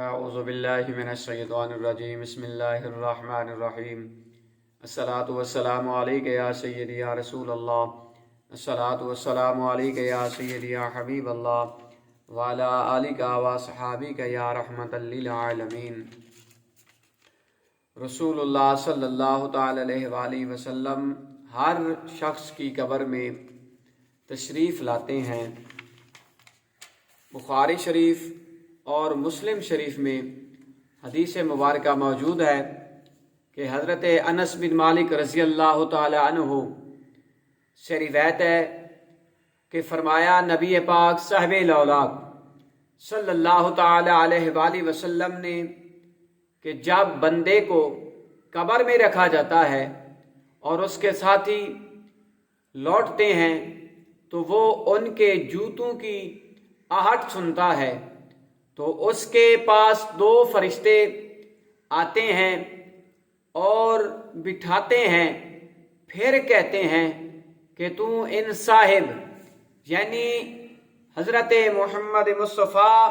اعوذ باللہ من الشیطان الرجیم بسم اللہ الرحمن الرحیم الصلاۃ والسلام علیک یا سیدی یا رسول اللہ الصلاۃ والسلام علیک یا سیدی یا حبیب اللہ وعلی آلک و صحابک یا رحمت للعالمین۔ رسول اللہ صلی اللہ تعالی علیہ وآلہ وسلم ہر شخص کی قبر میں تشریف لاتے ہیں۔ بخاری شریف اور مسلم شریف میں حدیث مبارکہ موجود ہے کہ حضرت انس بن مالک رضی اللہ تعالی عنہ سے روایت ہے کہ فرمایا نبی پاک صاحب الاولاق صلی اللہ تعالی علیہ وآلہ وسلم نے کہ جب بندے کو قبر میں رکھا جاتا ہے اور اس کے ساتھی لوٹتے ہیں تو وہ ان کے جوتوں کی آہٹ سنتا ہے، تو اس کے پاس دو فرشتے آتے ہیں اور بٹھاتے ہیں، پھر کہتے ہیں کہ تو ان صاحب یعنی حضرت محمد مصطفیٰ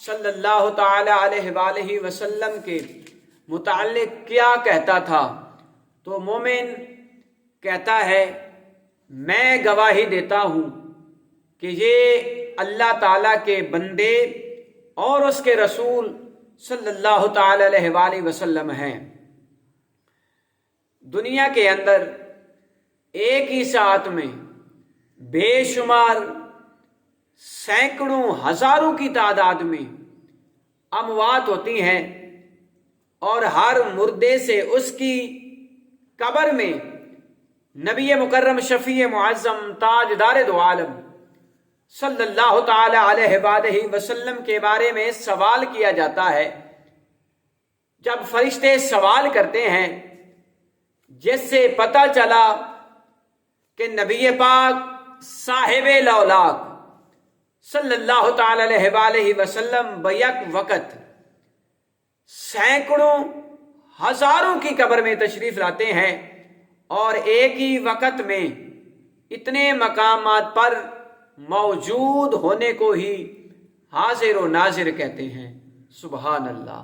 صلی اللہ تعالی علیہ وآلہ وسلم کے متعلق کیا کہتا تھا؟ تو مومن کہتا ہے میں گواہی دیتا ہوں کہ یہ اللہ تعالیٰ کے بندے اور اس کے رسول صلی اللہ تعالی علیہ وآلہ وسلم ہیں۔ دنیا کے اندر ایک ہی ساعت میں بے شمار سینکڑوں ہزاروں کی تعداد میں اموات ہوتی ہیں، اور ہر مردے سے اس کی قبر میں نبی مکرم شفیع معظم تاجدار دو عالم صلی اللہ تعالی علیہ وآلہ وسلم کے بارے میں سوال کیا جاتا ہے۔ جب فرشتے سوال کرتے ہیں جس سے پتہ چلا کہ نبی پاک صاحب الاولاق صلی اللہ تعالی علیہ وآلہ وسلم بیک وقت سینکڑوں ہزاروں کی قبر میں تشریف لاتے ہیں، اور ایک ہی وقت میں اتنے مقامات پر موجود ہونے کو ہی حاضر و ناظر کہتے ہیں۔ سبحان اللہ۔